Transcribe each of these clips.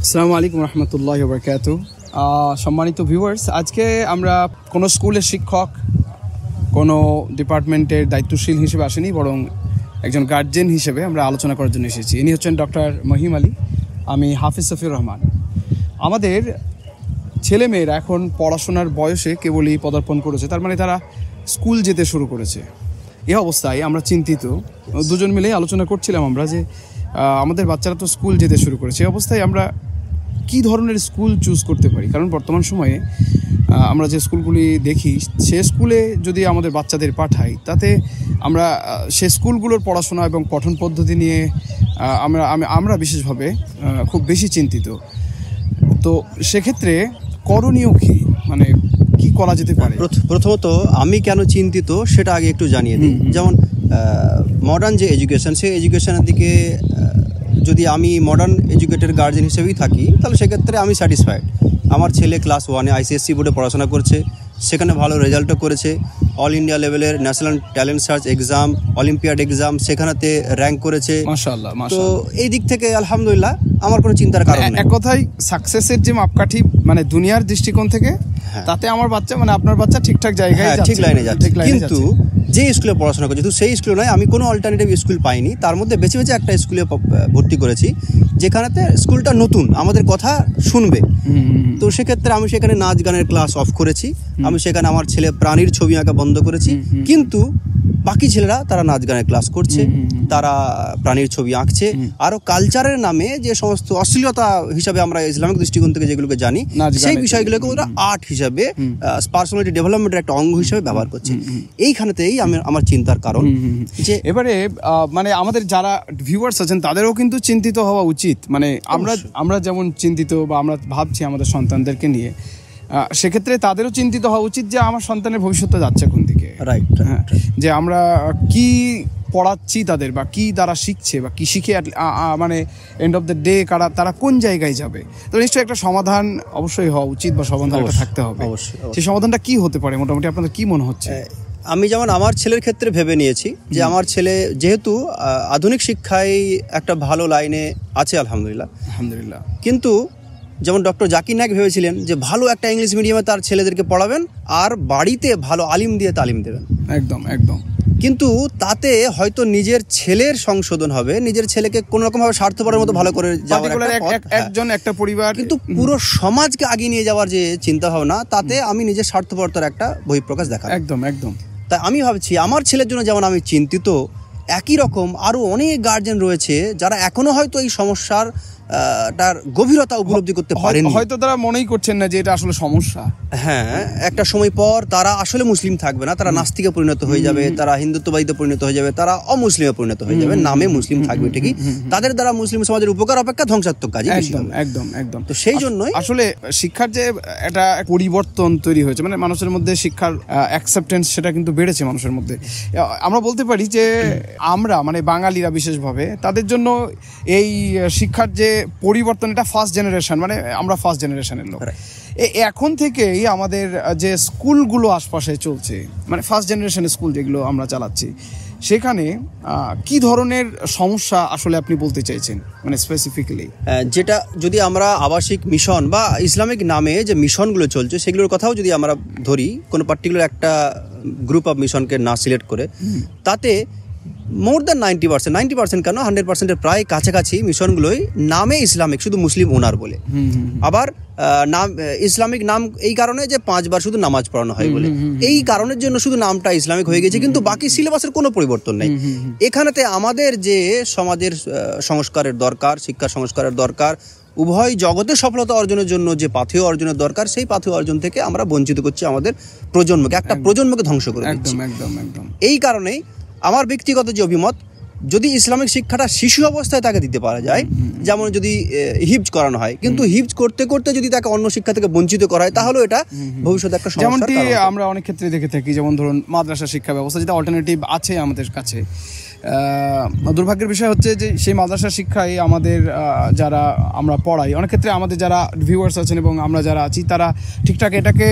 আসসালামু আলাইকুম রহমতুল্লাহি ওয়া বারাকাতুহু। সম্মানিত ভিউয়ার্স, আজকে আমরা কোনো স্কুলের শিক্ষক, কোনো ডিপার্টমেন্টের দায়িত্বশীল হিসেবে আসেনি, বরং একজন গার্জিয়ান হিসেবে আমরা আলোচনা করার জন্য এসেছি। ইনি হচ্ছেন ডক্টর মহিম আলী, আমি হাফিজ সফিউর রহমান। আমাদের ছেলেমেয়েরা এখন পড়াশোনার বয়সে কেবলই পদার্পণ করেছে, তার মানে তারা স্কুল যেতে শুরু করেছে। এই অবস্থায় আমরা চিন্তিত, দুজন মিলেই আলোচনা করছিলাম আমরা যে আমাদের বাচ্চারা তো স্কুল যেতে শুরু করেছে। এই অবস্থায় আমরা কী ধরনের স্কুল চুজ করতে পারি? কারণ বর্তমান সময়ে আমরা যে স্কুলগুলি দেখি, সে স্কুলে যদি আমাদের বাচ্চাদের পাঠাই, তাতে আমরা সে স্কুলগুলোর পড়াশোনা এবং পঠন পদ্ধতি নিয়ে আমরা বিশেষভাবে খুব বেশি চিন্তিত। তো সেক্ষেত্রে করণীয় কী, মানে কি করা যেতে পারে? প্রথমত আমি কেন চিন্তিত সেটা আগে একটু জানিয়ে দিই। যেমন মডার্ন যে এডুকেশন, সেই এডুকেশনের দিকে যদি আমি মডার্ন এডুকেটেড গার্জেন হিসেবেই থাকি, তাহলে সেক্ষেত্রে আমি স্যাটিসফাইড। আমার ছেলে ক্লাস 1-এ আইসিএসসি বোর্ডে পড়াশোনা করছে, সেখানে ভালো রেজাল্টও করেছে। অল ইন্ডিয়া লেভেলের national talent search exam, olympiad exam, সেখানেতে র্যাঙ্ক করেছে। মাশাআল্লাহ। তো এই দিক থেকে আলহামদুলিল্লাহ আমার কোনো চিন্তার কারণ নেই। এক কথায় সাকসেসের যে মাপকাঠি, মানে দুনিয়ার দৃষ্টিকোণ থেকে, তাতে আমার বাচ্চা, মানে আপনার বাচ্চা ঠিকঠাক জায়গায় যাচ্ছে, ঠিক লাইনে যাচ্ছে। কিন্তু যে স্কুলে পড়াশোনা করছে, তো সেই স্কুলে নয়, আমি কোনো অল্টারনেটিভ স্কুল পাইনি। তার মধ্যে বেছে বেছে একটা স্কুলে ভর্তি করেছি, যেখানেতে স্কুলটা নতুন, আমাদের কথা শুনবে। তো সেক্ষেত্রে আমি সেখানে নাচ গানের ক্লাস অফ করেছি, আমি সেখানে আমার ছেলে প্রাণীর ছবি আঁকা বন্ধ করেছি। কিন্তু বাকি ছেলেরা তারা নাচ গানের ক্লাস করছে, তারা প্রাণীর ছবি আঁকছে। আরও কালচারের নামে যে সমস্ত অশ্লীলতা হিসাবে আমরা ইসলামিক দৃষ্টিকোণ থেকে যেগুলোকে জানি, সেই বিষয়গুলোকে ওরা আর্ট হিসাবে, পার্সোনালিটি ডেভেলপমেন্টের একটা অঙ্গ হিসাবে ব্যবহার করছে। এইখানেতেই আমার চিন্তার কারণ। যে এবারে মানে আমাদের যারা ভিউয়ার্স আছেন তাদেরও কিন্তু চিন্তিত হওয়া উচিত। মানে আমরা যেমন চিন্তিত বা আমরা ভাবছি আমাদের সন্তানদেরকে নিয়ে, সেক্ষেত্রে তাদেরও চিন্তিত হওয়া উচিত যে আমার সন্তানের ভবিষ্যৎটা যাচ্ছে কোন দিকে। রাইট। হ্যাঁ, যে আমরা কি পড়াচ্ছি তাদের, বা কি তারা শিখছে, বা কি শিখে মানে এন্ড অফ দ্য ডে তারা কোন জায়গায় যাবে। তো নিশ্চয়ই একটা সমাধান অবশ্যই হওয়া উচিত, বা সমাধান থাকতে হবে। সেই সমাধানটা কি হতে পারে মোটামুটি আপনাদের কি মনে হচ্ছে? আমি যেমন আমার ছেলের ক্ষেত্রে ভেবে নিয়েছি যে আমার ছেলে যেহেতু আধুনিক শিক্ষায় একটা ভালো লাইনে আছে, আলহামদুলিল্লাহ, কিন্তু যেমন ডক্টর জাকির নায়েক ভেবেছিলেন যে ভালো একটা ইংলিশ মিডিয়ামে তার ছেলেদেরকে পড়াবেন আর বাড়িতে ভালো আলিম দিয়ে তালিম দেবেন। একদম। কিন্তু তাতে হয়তো নিজের ছেলের সংশোধন হবে, নিজের ছেলেকে কোনো রকমভাবে স্বার্থপরের মতো ভালো করে যাওয়ার একটা পরিবার, কিন্তু পুরো সমাজকে আগিয়ে নিয়ে যাওয়ার যে চিন্তা ভাবনা, তাতে আমি নিজের স্বার্থপরতার একটা বহিঃপ্রকাশ দেখা। একদম। তাই আমি ভাবছি আমার ছেলের জন্য যেমন আমি চিন্তিত, একই রকম আরও অনেক গার্জেন রয়েছে যারা এখনো হয়তো এই সমস্যার তার গভীরতা উপলব্ধি করতে পারেন, হয়তো তারা মনেই করছেন না যে এটা আসলে সমস্যা। হ্যাঁ, একটা সময় পর তারা আসলে মুসলিম থাকবে না, তারা নাস্তিকে পরিণত হয়ে যাবে, তারা হিন্দুত্ববাদীতে পরিণত হয়ে যাবে, তারা অমুসলিমে পরিণত হয়ে যাবে। নামে মুসলিম থাকবে ঠিকই, তাদের দ্বারা মুসলিম সমাজের উপকার অপেক্ষা ধ্বংসাত্মক কাজ। একদম। তো সেই জন্যই আসলে শিক্ষার যে একটা পরিবর্তন তৈরি হয়েছে, মানে মানুষের মধ্যে শিক্ষার অ্যাকসেপ্টেন্স সেটা কিন্তু বেড়েছে মানুষের মধ্যে। আমরা বলতে পারি যে আমরা, মানে বাঙালিরা বিশেষভাবে, তাদের জন্য এই শিক্ষার যে পরিবর্তন, এটা ফার্স্ট জেনারেশন, মানে আমরা ফার্স্ট জেনারেশনের লোক। এখন থেকেই আমাদের যে স্কুলগুলো আশপাশে চলছে, মানে ফার্স্ট জেনারেশনের স্কুল যেগুলো আমরা চালাচ্ছি, সেখানে কি ধরনের সমস্যা আসলে আপনি বলতে চাইছেন, মানে স্পেসিফিক্যালি? যেটা যদি আমরা আবাসিক মিশন বা ইসলামিক নামে যে মিশনগুলো চলছে সেগুলোর কথাও যদি আমরা ধরি, কোনো পার্টিকুলার একটা গ্রুপ অফ মিশনকে না সিলেক্ট করে, তাতে মোর দ্যান 90% কেন 100%-এর প্রায় কাছাকাছি মিশনগুলোই নামে ইসলামিক, শুধু মুসলিম ওনার বলে। আবার নাম ইসলামিক নাম এই কারণে যে 5 বার শুধু নামাজ পড়ানো হয় বলে, এই কারণের জন্য শুধু নামটা ইসলামিক হয়ে গেছে, কিন্তু বাকি সিলেবাসের কোনো পরিবর্তন নেই। এখানেতে আমাদের যে সমাজের সংস্কারের দরকার, শিক্ষা সংস্কারের দরকার, উভয় জগতের সফলতা অর্জনের জন্য যে পাথেয় অর্জনের দরকার, সেই পাথেয় অর্জন থেকে আমরা বঞ্চিত করছি আমাদের প্রজন্মকে, একটা প্রজন্মকে ধ্বংস করে দিচ্ছি। একদম। এই কারণেই আমার ব্যক্তিগত যে অভিমত, যদি ইসলামিক শিক্ষাটা শিশু অবস্থায় তাকে দিতে পারা যায়, যেমন যদি হিফজ করানো হয়, কিন্তু হিফজ করতে করতে যদি তাকে অন্য শিক্ষা থেকে বঞ্চিত করা হয়, তাহলে এটা ভবিষ্যতে একটা সমস্যা। যেমনটি আমরা অনেক ক্ষেত্রে দেখে থাকি, যেমন ধরুন মাদ্রাসা শিক্ষা ব্যবস্থা, যেটা অল্টারনেটিভ আছে আমাদের কাছে। দুর্ভাগ্যের বিষয় হচ্ছে যে সেই মাদ্রাসা শিক্ষায় আমাদের যারা আমরা পড়াই, অনেক ক্ষেত্রে আমাদের যারা ভিউয়ার্স আছেন এবং আমরা যারা আছি, তারা ঠিকঠাক এটাকে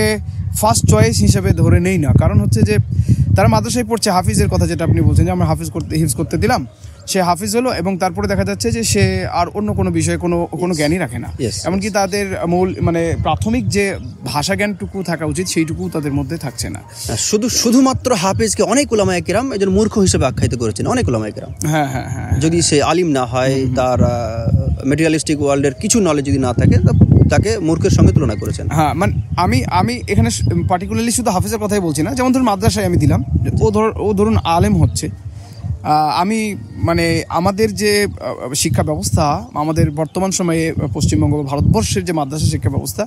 ফার্স্ট চয়েস হিসেবে ধরে নেই না। কারণ হচ্ছে যে তারা মাদ্রাসায় পড়ছে, হাফিজের কথা যেটা আপনি বলছেন, যে আমরা হিফজ করতে দিলাম, সে হাফিজ হলো এবং তারপরে দেখা যাচ্ছে যে সে আর অন্য কোনো বিষয়ে কোনো জ্ঞানই রাখে না। এমনকি তাদের মানে প্রাথমিক যে ভাষা জ্ঞানটুকু থাকা উচিত সেইটুকু তাদের মধ্যে থাকছে না। শুধুমাত্র হাফিজকে অনেক উলামায়ে কেরাম একজন মূর্খ হিসেবে আখ্যায়িত করেছেন, অনেক উলামায়ে কেরাম। হ্যাঁ হ্যাঁ হ্যাঁ, যদি সে আলিম না হয়, তার ম্যাটেরিয়ালিস্টিক ওয়ার্ল্ডের কিছু নলেজ যদি না থাকে, তাকে মূর্খের সঙ্গে তুলনা করেছেন। হ্যাঁ, মানে আমি এখানে পার্টিকুলারলি শুধু হাফিজের কথাই বলছি না। যেমন ধরুন মাদ্রাসায় আমি দিলাম, ও ধরুন আলেম হচ্ছে, আমি মানে আমাদের যে শিক্ষা ব্যবস্থা, আমাদের বর্তমান সময়ে পশ্চিমবঙ্গ বা ভারতবর্ষের যে মাদ্রাসা শিক্ষা ব্যবস্থা,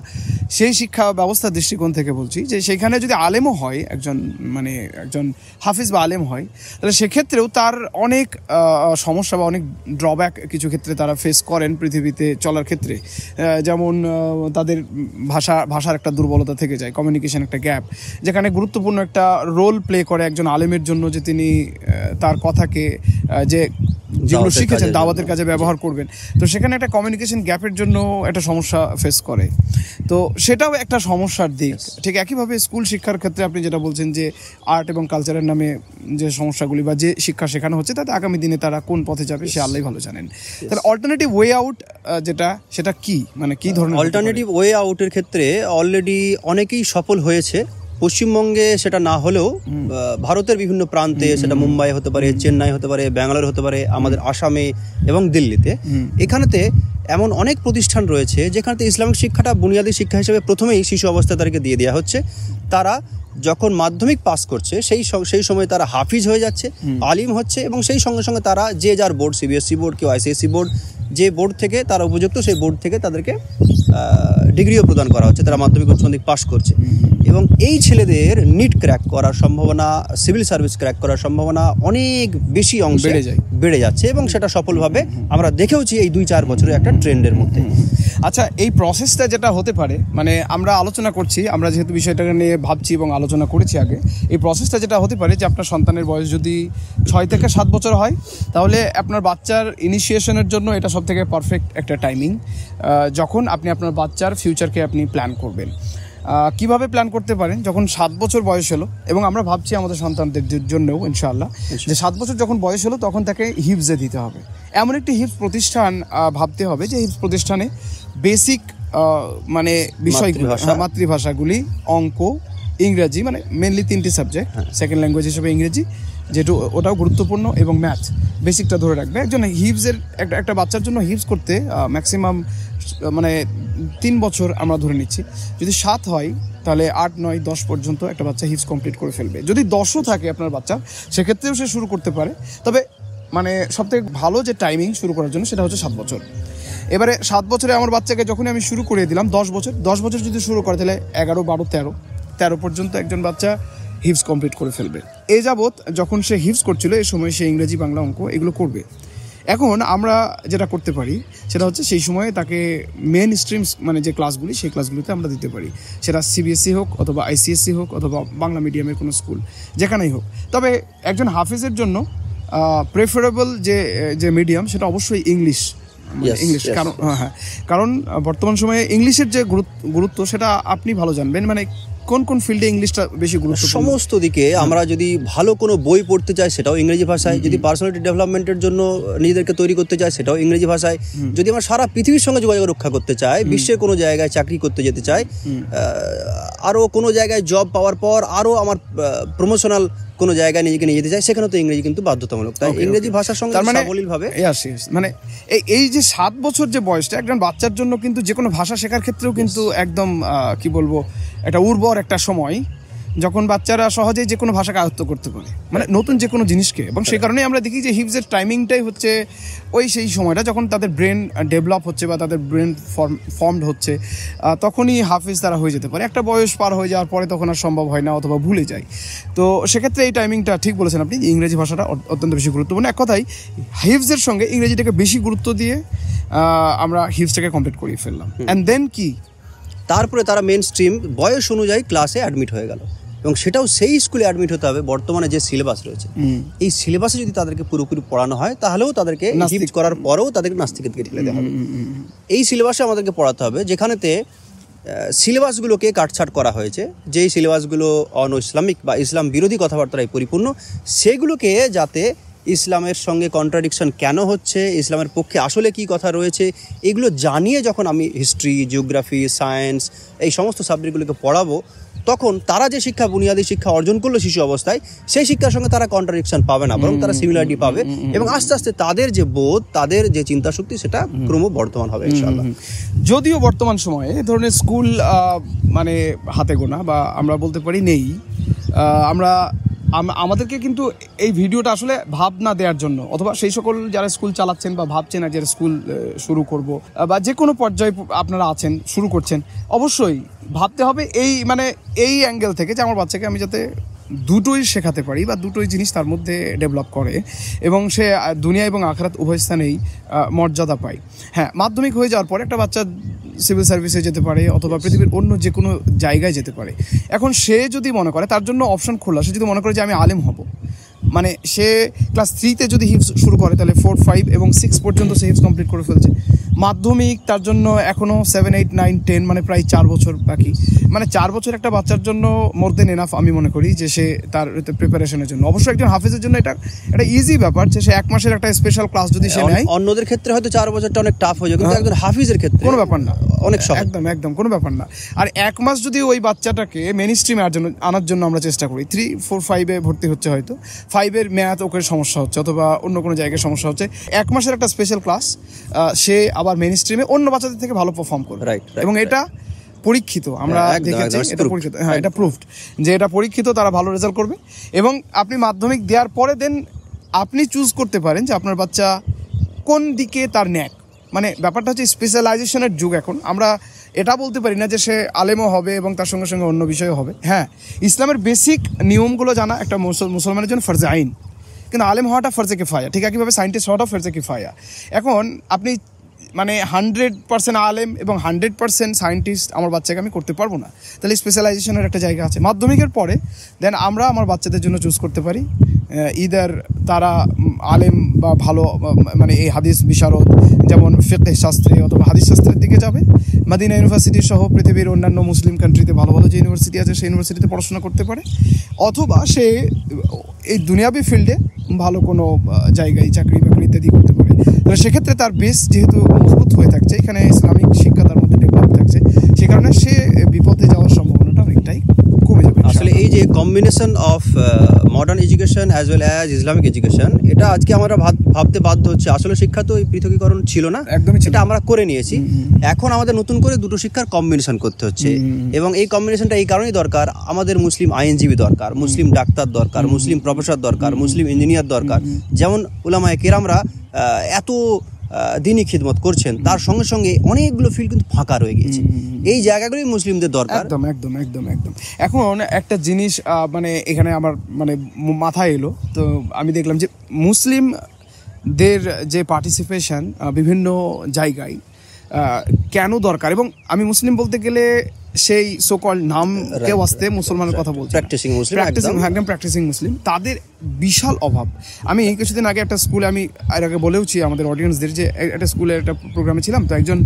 সেই শিক্ষা ব্যবস্থার দৃষ্টিকোণ থেকে বলছি যে সেইখানে যদি আলেমও হয়, একজন হাফিজ বা আলেম হয়, তাহলে সেক্ষেত্রেও তার অনেক সমস্যা বা অনেক ড্রব্যাক কিছু ক্ষেত্রে তারা ফেস করেন পৃথিবীতে চলার ক্ষেত্রে। যেমন তাদের ভাষার একটা দুর্বলতা থেকে যায়, কমিউনিকেশন একটা গ্যাপ, যেখানে গুরুত্বপূর্ণ একটা রোল প্লে করে একজন আলেমের জন্য যে তিনি তার কথাকে যে যেগুলো শিখেছেন দাওয়াতের কাজে ব্যবহার করবেন, তো সেখানে একটা কমিউনিকেশন গ্যাপের জন্য একটা সমস্যা ফেস করে। তো সেটাও একটা সমস্যার দিক। ঠিক একইভাবে স্কুল শিক্ষার ক্ষেত্রে আপনি যেটা বলছেন যে আর্ট এবং কালচারের নামে যে সমস্যাগুলি বা যে শিক্ষা শেখানো হচ্ছে, তাতে আগামী দিনে তারা কোন পথে যাবে সে আল্লাহই ভালো জানেন। তাহলে অল্টারনেটিভ ওয়ে আউট সেটা কি, মানে কি ধরনের অল্টারনেটিভ ওয়ে আউটের ক্ষেত্রে অলরেডি অনেকেই সফল হয়েছে। পশ্চিমবঙ্গে সেটা না হলেও ভারতের বিভিন্ন প্রান্তে, সেটা মুম্বাই হতে পারে, চেন্নাই হতে পারে, ব্যাঙ্গালোর হতে পারে, আমাদের আসামে এবং দিল্লিতে, এখানেতে এমন অনেক প্রতিষ্ঠান রয়েছে যেখানেতে ইসলামিক শিক্ষাটা বুনিয়াদী শিক্ষা হিসেবে প্রথমেই শিশু অবস্থায় তাদেরকে দিয়ে দেওয়া হচ্ছে। তারা যখন মাধ্যমিক পাস করছে সেই সময় তারা হাফিজ হয়ে যাচ্ছে, আলিম হচ্ছে, এবং সেই সঙ্গে সঙ্গে তারা যে যার বোর্ড, সিবিএসসি বোর্ড, কেউ আইসিএসসি বোর্ড, যে বোর্ড থেকে তারা উপযুক্ত সেই বোর্ড থেকে তাদেরকে ডিগ্রিও প্রদান করা হচ্ছে, তারা মাধ্যমিক উচ্চ মাধ্যমিক পাস করছে। এবং এই ছেলেদের নিট ক্র্যাক করার সম্ভাবনা, সিভিল সার্ভিস ক্র্যাক করার সম্ভাবনা অনেক বেশি অংশে বেড়ে যাচ্ছে, এবং সেটা সফলভাবে আমরা দেখেওছি এই 2-4 বছরের একটা ট্রেন্ডের মধ্যে। আচ্ছা, এই প্রসেসটা যেটা হতে পারে, মানে আমরা আলোচনা করছি, আমরা যেহেতু বিষয়টাকে নিয়ে ভাবছি এবং আলোচনা করেছি আগে, এই প্রসেসটা যেটা হতে পারে যে আপনার সন্তানের বয়স যদি 6 থেকে 7 বছর হয়, তাহলে আপনার বাচ্চার ইনিশিয়েশনের জন্য এটা সবথেকে পারফেক্ট একটা টাইমিং, যখন আপনি আপনার বাচ্চার ফিউচারকে আপনি প্ল্যান করবেন। কিভাবে প্ল্যান করতে পারেন? যখন 7 বছর বয়স হলো, এবং আমরা ভাবছি আমাদের সন্তানদের জন্যও ইনশাআল্লাহ যে 7 বছর যখন বয়স হলো তখন তাকে হিফজে দিতে হবে। এমন একটি হিফজ প্রতিষ্ঠান ভাবতে হবে যে হিফজ প্রতিষ্ঠানে বেসিক মানে বিষয়গুলো, মাতৃভাষাগুলি, অঙ্ক, ইংরেজি, মানে মেনলি 3টি সাবজেক্ট, সেকেন্ড ল্যাঙ্গুয়েজ হিসেবে ইংরেজি, যেহেতু ওটাও গুরুত্বপূর্ণ, এবং ম্যাথ, বেসিকটা ধরে রাখবে। একজন হিফজের একটা বাচ্চার জন্য হিফজ করতে ম্যাক্সিমাম মানে 3 বছর আমরা ধরে নিচ্ছি। যদি 7 হয় তাহলে 8, 9, 10 পর্যন্ত একটা বাচ্চা হিফজ কমপ্লিট করে ফেলবে। যদি 10ও থাকে আপনার বাচ্চা, সেক্ষেত্রেও সে শুরু করতে পারে। তবে মানে সবথেকে ভালো যে টাইমিং শুরু করার জন্য সেটা হচ্ছে 7 বছর। এবারে 7 বছরে আমার বাচ্চাকে যখনই আমি শুরু করে দিলাম, 10 বছর যদি শুরু করে, তাহলে 11, 12, 13 পর্যন্ত একজন বাচ্চা হিফজ কমপ্লিট করে ফেলবে। এ যাবৎ যখন সে হিফজ করছিল, এই সময় সে ইংরেজি, বাংলা, অঙ্ক এগুলো করবে। এখন আমরা যেটা করতে পারি সেটা হচ্ছে সেই সময়ে তাকে মেন স্ট্রিমস, মানে যে ক্লাসগুলি, সেই ক্লাসগুলিতে আমরা দিতে পারি, সেটা সিবিএসসি হোক অথবা আইসিএসসি হোক অথবা বাংলা মিডিয়ামের কোনো স্কুল, যেখানেই হোক। তবে একজন হাফিজের জন্য প্রেফারেবল যে মিডিয়াম, সেটা অবশ্যই ইংলিশ। কারণ বর্তমান সময়ে ইংলিশের যে গুরুত্ব সেটা আপনি ভালো জানবেন। মানে কোন ফিল্ডে ইংলিশটা বেশি গুরুত্বপূর্ণ? সমস্ত দিকে আমরা যদি ভালো কোনো বই পড়তে চাই সেটাও ইংরেজি ভাষায়, যদি পার্সোনালিটি ডেভেলপমেন্টের জন্য নিজেদেরকে তৈরি করতে চাই সেটাও ইংরেজি ভাষায়, যদি আমরা সারা পৃথিবীর সঙ্গে যোগাযোগ রক্ষা করতে চাই, বিশ্বের কোনো জায়গায় চাকরি করতে যেতে চাই, আরও কোনো জায়গায় জব পাওয়ার পর আরও আমার প্রমোশনাল কোনো জায়গায় নিজেকে নিয়ে যেতে চাই, সেখানে তো ইংরেজি কিন্তু বাধ্যতামূলক। তাই ইংরেজি ভাষার সঙ্গে সাবলীলভাবে মানে এই যে 7 বছর যে বয়সটা একজন বাচ্চার জন্য কিন্তু যে কোনো ভাষা শেখার ক্ষেত্রেও কিন্তু একদম কি বলবো, একটা উর্বর একটা সময়, যখন বাচ্চারা সহজেই যে কোনো ভাষাকে আয়ত্ত করতে পারে, মানে নতুন যে কোনো জিনিসকে। এবং সেই কারণেই আমরা দেখি যে হিফজের টাইমিংটাই হচ্ছে সেই সময়টা যখন তাদের ব্রেন ডেভেলপ হচ্ছে বা তাদের ব্রেন ফর্মড হচ্ছে, তখনই হাফিজ তারা হয়ে যেতে পারে। একটা বয়স পার হয়ে যাওয়ার পরে তখন আর সম্ভব হয় না অথবা ভুলে যায়। তো সেক্ষেত্রে এই টাইমিংটা ঠিক বলেছেন আপনি, ইংরেজি ভাষাটা অত্যন্ত বেশি গুরুত্বপূর্ণ। এক কথায় হিফজের সঙ্গে ইংরেজিটাকে বেশি গুরুত্ব দিয়ে আমরা হিফজটাকে কমপ্লিট করিয়ে ফেললাম। অ্যান্ড দেন কি, তারপরে তারা মেন স্ট্রিম বয়স অনুযায়ী ক্লাসে অ্যাডমিট হয়ে গেল, এবং সেটাও সেই স্কুলে অ্যাডমিট হতে হবে বর্তমানে যে সিলেবাস রয়েছে। এই সিলেবাসে যদি তাদেরকে পুরোপুরি পড়ানো হয়, তাহলেও তাদেরকে হিফজ করার পরেও তাদেরকে নাস্তিকের দিকে ঠেলে দেওয়া হবে। এই সিলেবাসে আমাদেরকে পড়াতে হবে, যেখানেতে সিলেবাসগুলোকে কাটছাট করা হয়েছে, যেই সিলেবাসগুলো অন ইসলামিক বা ইসলাম বিরোধী কথাবার্তায় পরিপূর্ণ, সেগুলোকে যাতে ইসলামের সঙ্গে কন্ট্রাডিকশন কেন হচ্ছে, ইসলামের পক্ষে আসলে কি কথা রয়েছে, এগুলো জানিয়ে যখন আমি হিস্ট্রি, জিওগ্রাফি, সায়েন্স এই সমস্ত সাবজেক্টগুলোকে পড়াবো, তখন তারা যে শিক্ষা, বুনিয়াদী শিক্ষা অর্জন করলো শিশু অবস্থায়, সেই শিক্ষার সঙ্গে তারা কন্ট্রাডিকশন পাবে না, বরং তারা সিমিলারিটি পাবে এবং আস্তে আস্তে তাদের যে বোধ, তাদের যে চিন্তা শক্তি, সেটা ক্রমবর্ধমান হবে ইনশাআল্লাহ। যদিও বর্তমান সময়ে এ ধরনের স্কুল মানে হাতে গোনা, বা আমরা বলতে পারি নেই। আমাদেরকে কিন্তু এই ভিডিওটা আসলে ভাবনা দেওয়ার জন্য, অথবা সেই সকল যারা স্কুল চালাচ্ছেন বা ভাবছেন না যারা স্কুল শুরু করব, বা যে কোনো পর্যায়ে আপনারা আছেন, শুরু করছেন, অবশ্যই ভাবতে হবে এই অ্যাঙ্গেল থেকে যে আমার বাচ্চাকে আমি যাতে দুটোই শেখাতে পারি, বা দুটোই জিনিস তার মধ্যে ডেভেলপ করে এবং সে দুনিয়া এবং আখিরাত উভয় স্থানেই মর্যাদা পায়। হ্যাঁ, মাধ্যমিক হয়ে যাওয়ার পরে একটা বাচ্চা সিভিল সার্ভিসে যেতে পারে, অথবা পৃথিবীর অন্য যে কোনো জায়গায় যেতে পারে। এখন সে যদি মনে করে, তার জন্য অপশন খোলা, সে যদি মনে করে যে আমি আলেম হব, মানে সে ক্লাস 3-তে যদি হিফজ শুরু করে, তাহলে 4, 5 এবং 6 পর্যন্ত সে হিফজ কমপ্লিট করে ফেলছে। মাধ্যমিক তার জন্য এখনও 7, 8, 9, 10 মানে প্রায় 4 বছর বাকি। মানে 4 বছর একটা বাচ্চার জন্য মোর দেন এনাফ আমি মনে করি, যে সে তার প্রিপারেশনের জন্য। অবশ্যই একজন হাফিজের জন্য এটা একটা ইজি ব্যাপার, যে সে 1 মাসের একটা স্পেশাল ক্লাস যদি সে নেয়। অন্যদের ক্ষেত্রে হয়তো 4 বছরটা অনেক টাফ হয়ে যায়, কিন্তু একজন হাফিজের ক্ষেত্রে কোনো ব্যাপার না, অনেক সহজ, একদম কোনো ব্যাপার না। আর 1 মাস যদি ওই বাচ্চাটাকে মেইন স্ট্রিমে আনার জন্য আমরা চেষ্টা করি, 3, 4, 5-এ ভর্তি হচ্ছে, হয়তো 5-এর ম্যাথ ওকে সমস্যা হচ্ছে, অথবা অন্য কোনো জায়গায় সমস্যা হচ্ছে, 1 মাসের একটা স্পেশাল ক্লাস, সে আবার মেইন স্ট্রিমে অন্য বাচ্চাদের থেকে ভালো পারফর্ম করবে। এবং এটা পরীক্ষিত, আমরা দেখেছি, এটা পরীক্ষিত, হ্যাঁ এটা প্রুফড যে এটা পরীক্ষিত, তারা ভালো রেজাল্ট করবে। এবং আপনি মাধ্যমিক দেওয়ার পরে দেন আপনি চুজ করতে পারেন যে আপনার বাচ্চা কোন দিকে তার ন্যাক। মানে ব্যাপারটা হচ্ছে স্পেশালাইজেশনের যুগ এখন। আমরা এটা বলতে পারি না যে সে আলেমও হবে এবং তার সঙ্গে সঙ্গে অন্য বিষয়ও হবে। হ্যাঁ, ইসলামের বেসিক নিয়মগুলো জানা একটা মুসলমানের জন্য ফরজে আইন, কিন্তু আলেম হওয়াটা ফরজে কিফায়া। ঠিক একইভাবে সায়েন্টিস্ট হওয়াটাও ফরজে কিফায়া। এখন আপনি 100% আলেম এবং 100% সায়েন্টিস্ট আমার বাচ্চাকে আমি করতে পারবো না, তাহলে স্পেশালাইজেশনের একটা জায়গা আছে। মাধ্যমিকের পরে দেন আমরা আমার বাচ্চাদের জন্য চুজ করতে পারি ইদার তারা আলেম বা ভালো এই হাদিস বিশারদ, যেমন ফিকহ শাস্ত্রে অথবা হাদিস শাস্ত্রের দিকে যাবে, মদিনা ইউনিভার্সিটি সহ পৃথিবীর অন্যান্য মুসলিম কান্ট্রিতে ভালো ভালো যে ইউনিভার্সিটি আছে সেই ইউনিভার্সিটিতে পড়াশোনা করতে পারে, অথবা সে এই দুনিয়াবি ফিল্ডে ভালো কোনো জায়গায় চাকরি বাকরি ইত্যাদি করতে পারে। তাহলে সেক্ষেত্রে তার বেস যেহেতু মজবুত হয়ে থাকছে, এখানে ইসলামিক শিক্ষা তার মধ্যে ডেভেলপ থাকছে, সে কারণে সে বিপদে যাওয়ার সম্ভাবনাটা অনেকটাই কমে যাবে। আসলে এই যে combination of modern education as well as Islamic education, এটা আজকে আমরা ভাবতে বাধ্য হচ্ছে। আসলে শিক্ষা তো এই পৃথকীকরণ ছিল না, একদমই সেটা আমরা করে নিয়েছি। এখন আমাদের নতুন করে দুটো শিক্ষার কম্বিনেশন করতে হচ্ছে, এবং এই কম্বিনেশনটা এই কারণেই দরকার, আমাদের মুসলিম আইনজীবী দরকার, মুসলিম ডাক্তার দরকার, মুসলিম প্রফেসর দরকার, মুসলিম ইঞ্জিনিয়ার দরকার। যেমন উলামায়ে কেরামরা এত দিনই খিদমত করছেন, তার সঙ্গে সঙ্গে অনেকগুলো ফিল্ড কিন্তু ফাঁকা রয়ে গিয়েছে। এই জায়গাগুলোই মুসলিমদের দরকার। একদম। এখন একটা জিনিস এখানে আমার মাথায় এলো, তো আমি দেখলাম যে মুসলিমদের যে পার্টিসিপেশন বিভিন্ন জায়গায় কেন দরকার, এবং আমি মুসলিম বলতে গেলে সেই সোকল নাম কেউ আসতে মুসলমানের কথা বলছি, প্র্যাকটিসিং মুসলিম, তাদের বিশাল অভাব। আমি কিছুদিন আগে একটা স্কুলে, আমি এর আগে বলেওছি আমাদের অডিয়েন্সদের, যে একটা স্কুলে একটা প্রোগ্রামে ছিলাম, তো একজন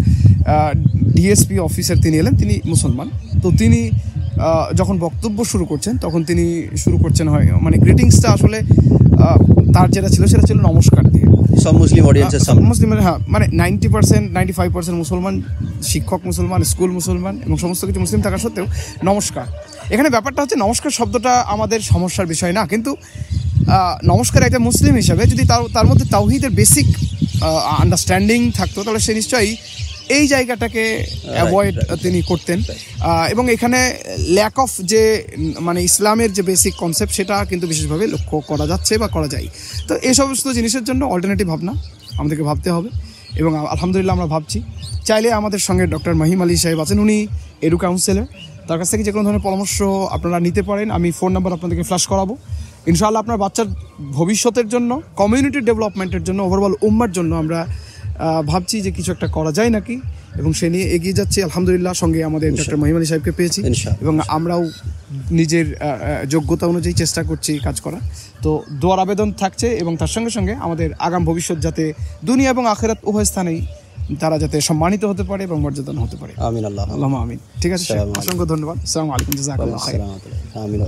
ডিএসপি অফিসার তিনি এলেন, তিনি মুসলমান। তো তিনি যখন বক্তব্য শুরু করছেন, তখন তিনি শুরু করছেন গ্রিটিংসটা আসলে তার যেটা ছিল সেটা ছিল নমস্কার দিয়ে। সব মুসলিম অডিয়েন্সের সামনে মুসলিমের, হ্যাঁ 90%, 95% মুসলমান, শিক্ষক মুসলমান, স্কুল মুসলমান এবং সমস্ত কিছু মুসলিম থাকা সত্ত্বেও নমস্কার। এখানে ব্যাপারটা হচ্ছে নমস্কার শব্দটা আমাদের সমস্যার বিষয় না, কিন্তু নমস্কার একটা মুসলিম হিসাবে যদি তার মধ্যে তাওহীদের বেসিক আন্ডারস্ট্যান্ডিং থাকতো, তাহলে সে নিশ্চয়ই এই জায়গাটাকে অ্যাভয়েড তিনি করতেন। এবং এখানে ল্যাক অফ যে ইসলামের যে বেসিক কনসেপ্ট, সেটা কিন্তু বিশেষভাবে লক্ষ্য করা যাচ্ছে বা করা যায়। তো এই সমস্ত জিনিসের জন্য অল্টারনেটিভ ভাবনা আমাদেরকে ভাবতে হবে, এবং আলহামদুলিল্লাহ আমরা ভাবছি। চাইলে আমাদের সঙ্গে ডক্টর মাহিম আলী সাহেব আছেন, উনি এডু কাউন্সিলর, তার কাছ থেকে যে কোনো ধরনের পরামর্শ আপনারা নিতে পারেন। আমি ফোন নাম্বার আপনাদেরকে ফ্ল্যাশ করাবো। ইনশাআল্লাহ আপনার বাচ্চার ভবিষ্যতের জন্য, কমিউনিটি ডেভেলপমেন্টের জন্য, ওভারঅল উম্মার জন্য আমরা ভাবছি যে কিছু একটা করা যায় নাকি, এবং সে নিয়ে এগিয়ে যাচ্ছি। আলহামদুলিল্লাহ সঙ্গে আমাদের ডক্টর মাহিম আলী সাহেবকে পেয়েছি, এবং আমরাও নিজের যোগ্যতা অনুযায়ী চেষ্টা করছি কাজ করা। তো দোয়ার আবেদন থাকছে, এবং তার সঙ্গে সঙ্গে আমাদের আগাম ভবিষ্যৎ যাতে দুনিয়া এবং আখিরাত উভয় স্থানেই তারা যাতে সম্মানিত হতে পারে এবং মর্যাদান হতে পারে। আমিন, আল্লাহ আমিন। ঠিক আছে, অসংখ্য ধন্যবাদ। আসসালামু আলাইকুম, জাযাকাল্লাহ খাইর। আমিন।